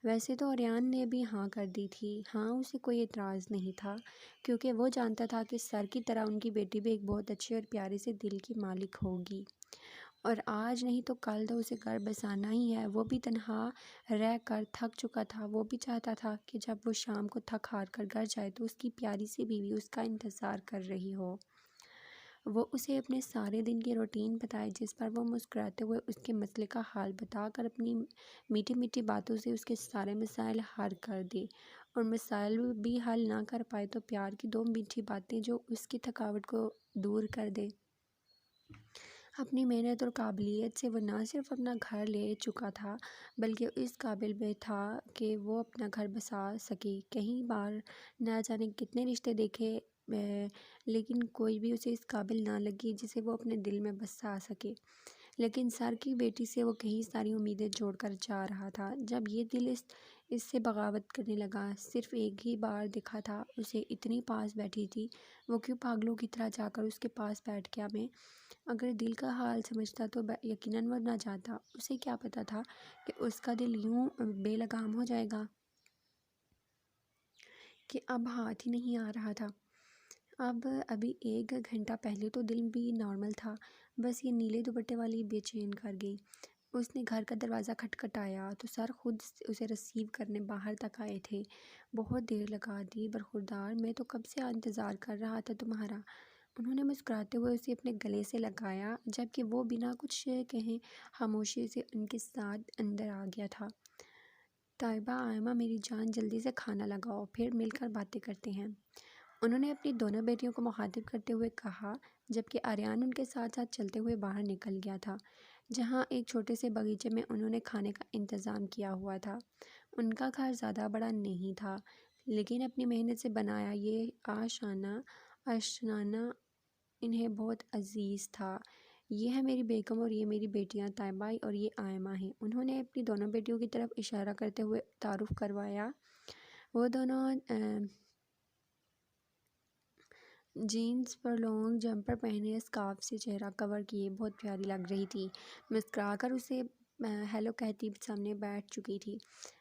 ویسے تو آریان نے بھی ہاں کر دی تھی، ہاں اسے کوئی اعتراض نہیں تھا، کیونکہ وہ جانتا تھا کہ سر کی طرح ان کی بیٹی بھی ایک بہت اچھے اور پیارے سے دل کی مالک ہوگی، اور آج نہیں تو کل تو اسے گھر بسانا ہی ہے۔ وہ بھی تنہا رہ کر تھک چکا تھا، وہ بھی چاہتا تھا کہ جب وہ شام کو تھک ہار کر گھر جائے تو اس کی پیاری سی بیوی اس کا انتظار کر رہی ہو۔ وہ اسے اپنے سارے دن کی روٹین بتائے، جس پر وہ مسکراتے ہوئے اس کے مسئلے کا حال بتا کر اپنی میٹھی میٹھی باتوں سے اس کے سارے مسائل حل کر دے، اور مسائل بھی حل نہ کر پائے تو پیار کی دو میٹھی باتیں جو اس کی تھکاوٹ کو دور کر دے۔ اپنی محنت اور قابلیت سے وہ نہ صرف اپنا گھر لے چکا تھا، بلکہ اس قابل بھی تھا کہ وہ اپنا گھر بسا سکے۔ کئی بار نہ جانے کتنے رشتے دیکھے، لیکن کوئی بھی اسے اس قابل نہ لگی جسے وہ اپنے دل میں بسا سکے۔ لیکن سر کی بیٹی سے وہ کئی ساری امیدیں جوڑ کر جا رہا تھا۔ جب یہ دل اس سے بغاوت کرنے لگا، صرف ایک ہی بار دیکھا تھا اسے، اتنی پاس بیٹھی تھی، وہ کیوں پاگلوں کی طرح جا کر اس کے پاس بیٹھ گیا؟ میں اگر دل کا حال سمجھتا تو یقیناً وہ نہ جاتا۔ اسے کیا پتا تھا کہ اس کا دل یوں بے لگام ہو جائے گا کہ اب ہاتھ ہی نہیں آ رہا تھا۔ ابھی ایک گھنٹہ پہلے تو دل بھی نارمل تھا، بس یہ نیلے دوپٹے والی بے چین کر گئی۔ اس نے گھر کا دروازہ کھٹکھٹایا تو سر خود اسے ریسیو کرنے باہر تک آئے تھے۔ بہت دیر لگا دی، برخوردار، میں تو کب سے انتظار کر رہا تھا تمہارا۔ انہوں نے مسکراتے ہوئے اسے اپنے گلے سے لگایا، جبکہ وہ بنا کچھ کہے خاموشی سے ان کے ساتھ اندر آ گیا تھا۔ طیبہ، آئمہ میری جان، جلدی سے کھانا لگاؤ، پھر مل کر باتیں کرتے ہیں، انہوں نے اپنی دونوں بیٹیوں کو مخاطب کرتے ہوئے کہا، جبکہ آریان ان کے ساتھ ساتھ چلتے ہوئے باہر نکل گیا تھا، جہاں ایک چھوٹے سے باغیچے میں انہوں نے کھانے کا انتظام کیا ہوا تھا۔ ان کا گھر زیادہ بڑا نہیں تھا، لیکن اپنی محنت سے بنایا یہ آشیانہ انہیں بہت عزیز تھا۔ یہ ہے میری بیگم اور یہ میری بیٹیاں طیبہ اور یہ آئمہ ہیں۔ انہوں نے اپنی دونوں بیٹیوں کی طرف اشارہ کرتے ہوئے تعارف کروایا۔ وہ دونوں جینز پر لانگ جمپر پہنے، اسکارف سے چہرہ کور کیے بہت پیاری لگ رہی تھی۔ مسکرا کر اسے ہیلو کہتی سامنے بیٹھ چکی تھی۔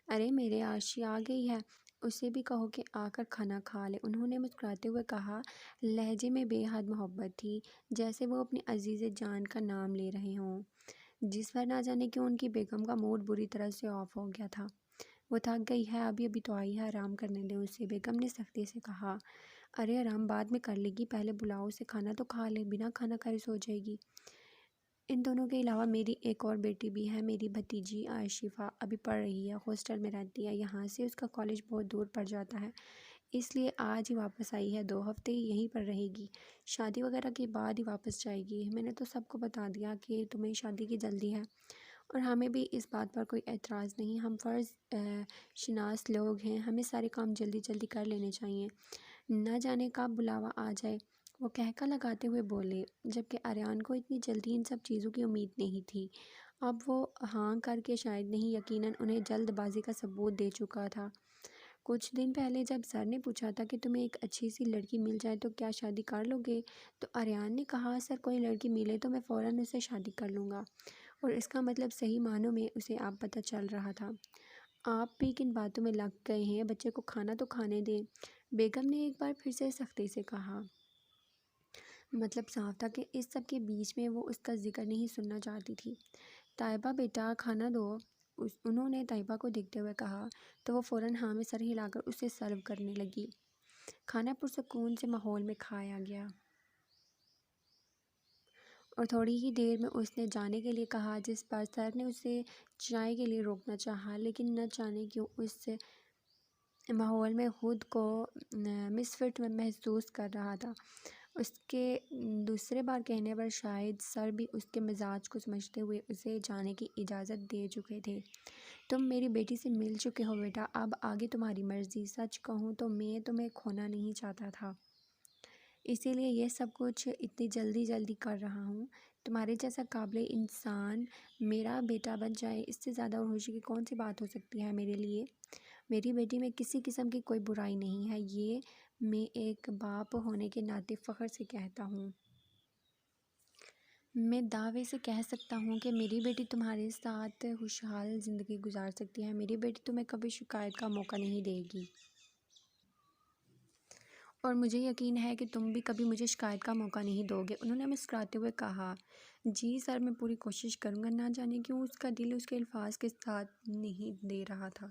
ارے میرے عاشی آ گئی ہے، اسے بھی کہو کہ آ کر کھانا کھا لے، انہوں نے مسکراتے ہوئے کہا۔ لہجے میں بے حد محبت تھی، جیسے وہ اپنی عزیز جان کا نام لے رہے ہوں، جس پر نہ جانے کیوں ان کی بیگم کا موڈ بری طرح سے آف ہو گیا تھا۔ وہ تھک گئی ہے، ابھی تو آئی ہے، آرام کرنے دیں اسے، بیگم نے سختی سے کہا۔ ارے آرام بعد میں کر لے گی، پہلے بلاؤ اسے، کھانا تو کھا لے، بنا کھانا کھائے سو جائے گی۔ ان دونوں کے علاوہ میری ایک اور بیٹی بھی ہے، میری بھتیجی عائشفہ، ابھی پڑھ رہی ہے، ہاسٹل میں رہتی ہے، یہاں سے اس کا کالج بہت دور پڑ جاتا ہے، اس لیے آج ہی واپس آئی ہے، 2 ہفتے یہیں پر رہے گی، شادی وغیرہ کے بعد ہی واپس جائے گی۔ میں نے تو سب کو بتا دیا کہ تمہیں شادی کی جلدی ہے، اور ہمیں بھی اس بات پر کوئی اعتراض نہیں، ہم فرض شناس لوگ ہیں، ہمیں سارے کام جلدی جلدی کر لینے چاہیے، نہ جانے کب بلاوا آ جائے، وہ کہکا لگاتے ہوئے بولے، جبکہ آریان کو اتنی جلدی ان سب چیزوں کی امید نہیں تھی۔ اب وہ ہاں کر کے شاید نہیں، یقیناً انہیں جلد بازی کا ثبوت دے چکا تھا۔ کچھ دن پہلے جب سر نے پوچھا تھا کہ تمہیں ایک اچھی سی لڑکی مل جائے تو کیا شادی کر لو گے، تو آریان نے کہا سر کوئی لڑکی ملے تو میں فوراً اسے شادی کر لوں گا، اور اس کا مطلب صحیح معنوں میں اسے اب پتہ چل رہا تھا۔ آپ بھی کن باتوں میں لگ گئے ہیں، بچے کو کھانا تو کھانے دیں، بیگم نے ایک بار پھر سے سختی سے کہا۔ مطلب صاف تھا کہ اس سب کے بیچ میں وہ اس کا ذکر نہیں سننا چاہتی تھی۔ طیبہ بیٹا کھانا دو، انہوں نے طیبہ کو دیکھتے ہوئے کہا، تو وہ فوراً ہاں میں سر ہلا کر اسے سرو کرنے لگی۔ کھانا پرسکون سے ماحول میں کھایا گیا، اور تھوڑی ہی دیر میں اس نے جانے کے لیے کہا، جس پر سر نے اسے چائے کے لیے روکنا چاہا، لیکن نہ جانے کیوں اس ماحول میں خود کو مسفٹ محسوس کر رہا تھا۔ اس کے دوسرے بار کہنے پر شاید سر بھی اس کے مزاج کو سمجھتے ہوئے اسے جانے کی اجازت دے چکے تھے۔ تم میری بیٹی سے مل چکے ہو بیٹا، اب آگے تمہاری مرضی، سچ کہوں تو میں تمہیں کھونا نہیں چاہتا تھا، اسی لیے یہ سب کچھ اتنی جلدی کر رہا ہوں۔ تمہارے جیسا قابل انسان میرا بیٹا بن جائے، اس سے زیادہ خوشی کی کون سی بات ہو سکتی ہے میرے لیے۔ میری بیٹی میں کسی قسم کی کوئی برائی نہیں ہے، یہ میں ایک باپ ہونے کے ناطے فخر سے کہتا ہوں۔ میں دعوے سے کہہ سکتا ہوں کہ میری بیٹی تمہارے ساتھ خوشحال زندگی گزار سکتی ہے، میری بیٹی تمہیں کبھی شکایت کا موقع نہیں دے گی، اور مجھے یقین ہے کہ تم بھی کبھی مجھے شکایت کا موقع نہیں دو گے، انہوں نے مسکراتے ہوئے کہا۔ جی سر، میں پوری کوشش کروں گا، نہ جانے کیوں اس کا دل اس کے الفاظ کے ساتھ نہیں دے رہا تھا۔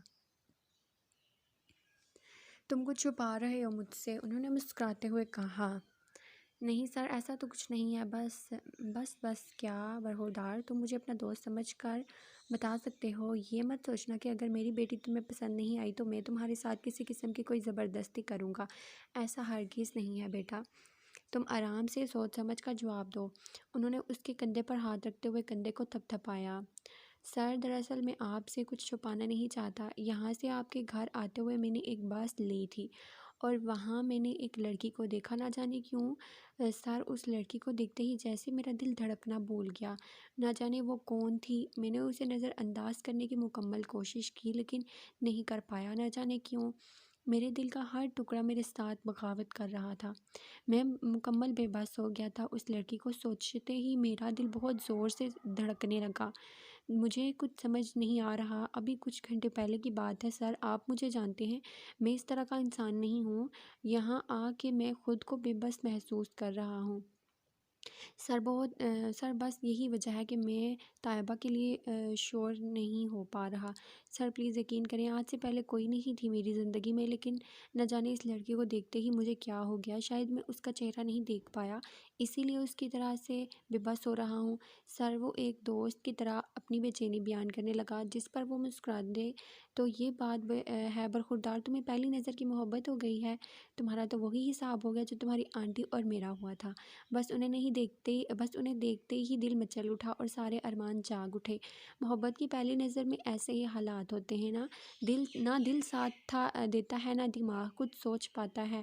تم کچھ چھپا رہے ہو مجھ سے، انہوں نے مسکراتے ہوئے کہا۔ نہیں سر، ایسا تو کچھ نہیں ہے، بس کیا برخوردار، تم مجھے اپنا دوست سمجھ کر بتا سکتے ہو، یہ مت سوچنا کہ اگر میری بیٹی تمہیں پسند نہیں آئی تو میں تمہارے ساتھ کسی قسم کی کوئی زبردستی کروں گا، ایسا ہرگز نہیں ہے بیٹا، تم آرام سے سوچ سمجھ کر جواب دو۔ انہوں نے اس کے کندھے پر ہاتھ رکھتے ہوئے کندھے کو تھپتھپایا۔ سر دراصل میں آپ سے کچھ چھپانا نہیں چاہتا، یہاں سے آپ کے گھر آتے ہوئے میں نے ایک بس لی تھی، اور وہاں میں نے ایک لڑکی کو دیکھا، نہ جانے کیوں سر اس لڑکی کو دیکھتے ہی جیسے میرا دل دھڑکنا بھول گیا، نہ جانے وہ کون تھی، میں نے اسے نظر انداز کرنے کی مکمل کوشش کی لیکن نہیں کر پایا، نہ جانے کیوں میرے دل کا ہر ٹکڑا میرے ساتھ بغاوت کر رہا تھا، میں مکمل بے بس ہو گیا تھا، اس لڑکی کو سوچتے ہی میرا دل بہت زور سے دھڑکنے لگا، مجھے کچھ سمجھ نہیں آ رہا، ابھی کچھ گھنٹے پہلے کی بات ہے سر، آپ مجھے جانتے ہیں، میں اس طرح کا انسان نہیں ہوں، یہاں آ کے میں خود کو بے بس محسوس کر رہا ہوں سر، بس یہی وجہ ہے کہ میں طیبہ کے لیے شور نہیں ہو پا رہا، سر پلیز یقین کریں، آج سے پہلے کوئی نہیں تھی میری زندگی میں، لیکن نہ جانے اس لڑکی کو دیکھتے ہی مجھے کیا ہو گیا، شاید میں اس کا چہرہ نہیں دیکھ پایا، اسی لیے اس کی طرح سے بے بس ہو رہا ہوں۔ سر وہ ایک دوست کی طرح اپنی بے چینی بیان کرنے لگا، جس پر وہ مسکراتے، تو یہ بات ہے برخوردار، تمہیں پہلی نظر کی محبت ہو گئی ہے، تمہارا تو وہی حساب ہو گیا جو تمہاری آنٹی اور میرا ہوا تھا، بس انہیں دیکھتے ہی دل مچل اٹھا اور سارے ارمان جاگ اٹھے، محبت کی پہلی نظر میں ایسے ہی حالات ہوتے ہیں، نہ دل ساتھ دیتا ہے نہ دماغ کچھ سوچ پاتا ہے،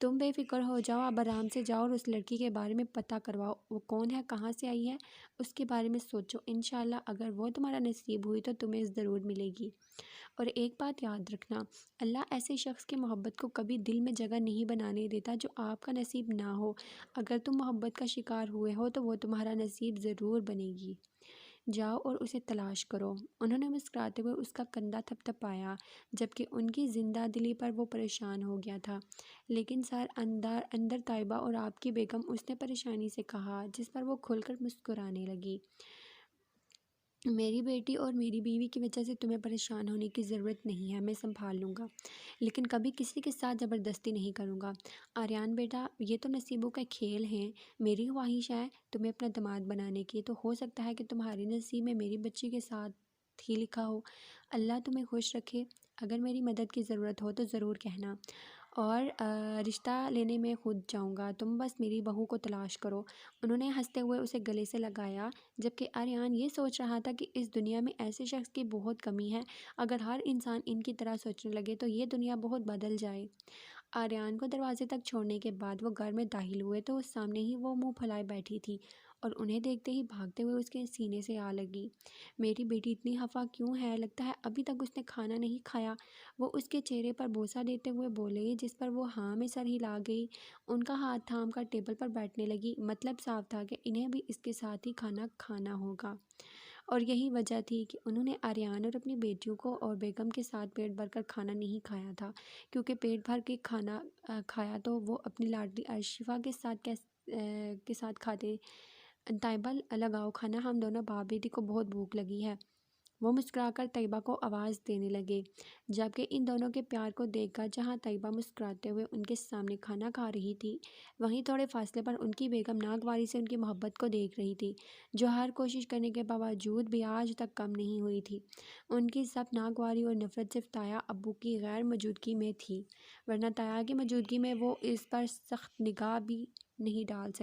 تم بے فکر ہو جاؤ، اب آرام سے جاؤ اور اس لڑکی کے بارے میں پتہ کرواؤ، وہ کون ہے، کہاں سے آئی ہے، اس کے بارے میں سوچو، انشاءاللہ اگر وہ تمہارا نصیب ہوئی تو تمہیں ضرور ملے گی، اور ایک بات یاد رکھنا، اللہ ایسے شخص کی محبت کو کبھی دل میں جگہ نہیں بنانے دیتا جو آپ کا نصیب نہ ہو، اگر تم محبت کا شکار ہوئے ہو تو وہ تمہارا نصیب ضرور بنے گی، جاؤ اور اسے تلاش کرو، انہوں نے مسکراتے ہوئے اس کا کندھا تھپتھپایا، جبکہ ان کی زندہ دلی پر وہ پریشان ہو گیا تھا، لیکن سر اندر طیبہ اور آپ کی بیگم، اس نے پریشانی سے کہا، جس پر وہ کھل کر مسکرانے لگی۔ میری بیٹی اور میری بیوی کی وجہ سے تمہیں پریشان ہونے کی ضرورت نہیں ہے، میں سنبھال لوں گا، لیکن کبھی کسی کے ساتھ زبردستی نہیں کروں گا۔ آریان بیٹا، یہ تو نصیبوں کا کھیل ہے۔ میری خواہش ہے تمہیں اپنا داماد بنانے کی، تو ہو سکتا ہے کہ تمہاری نصیب میں میری بچی کے ساتھ ہی لکھا ہو۔ اللہ تمہیں خوش رکھے۔ اگر میری مدد کی ضرورت ہو تو ضرور کہنا، اور رشتہ لینے میں خود جاؤں گا، تم بس میری بہو کو تلاش کرو۔ انہوں نے ہنستے ہوئے اسے گلے سے لگایا، جبکہ آریان یہ سوچ رہا تھا کہ اس دنیا میں ایسے شخص کی بہت کمی ہے۔ اگر ہر انسان ان کی طرح سوچنے لگے تو یہ دنیا بہت بدل جائے۔ آریان کو دروازے تک چھوڑنے کے بعد وہ گھر میں داخل ہوئے تو سامنے ہی وہ منہ پھلائے بیٹھی تھی، اور انہیں دیکھتے ہی بھاگتے ہوئے اس کے سینے سے آ لگی۔ میری بیٹی اتنی خفا کیوں ہے؟ لگتا ہے ابھی تک اس نے کھانا نہیں کھایا۔ وہ اس کے چہرے پر بوسہ دیتے ہوئے بولے، جس پر وہ ہاں میں سر ہلا گئی۔ ان کا ہاتھ تھام کر ٹیبل پر بیٹھنے لگی۔ مطلب صاف تھا کہ انہیں بھی اس کے ساتھ ہی کھانا کھانا ہوگا، اور یہی وجہ تھی کہ انہوں نے آریان اور اپنی بیٹیوں کو اور بیگم کے ساتھ پیٹ بھر کر کھانا نہیں کھایا تھا، کیونکہ پیٹ بھر کے کھانا کھایا تو وہ اپنی لاڈلی ارشفہ کے ساتھ کھاتے۔ طیبہ لگاؤ کھانا، ہم دونوں باپ بیٹی کو بہت بھوک لگی ہے۔ وہ مسکرا کر طیبہ کو آواز دینے لگے، جبکہ ان دونوں کے پیار کو دیکھ کر جہاں طیبہ مسکراتے ہوئے ان کے سامنے کھانا کھا رہی تھی، وہیں تھوڑے فاصلے پر ان کی بیگم ناگواری سے ان کی محبت کو دیکھ رہی تھی، جو ہر کوشش کرنے کے باوجود بھی آج تک کم نہیں ہوئی تھی۔ ان کی سب ناگواری اور نفرت صرف تایا ابو کی غیر موجودگی میں تھی، ورنہ تایا کی موجودگی میں وہ اس پر سخت نگاہ بھی نہیں ڈال سکتی۔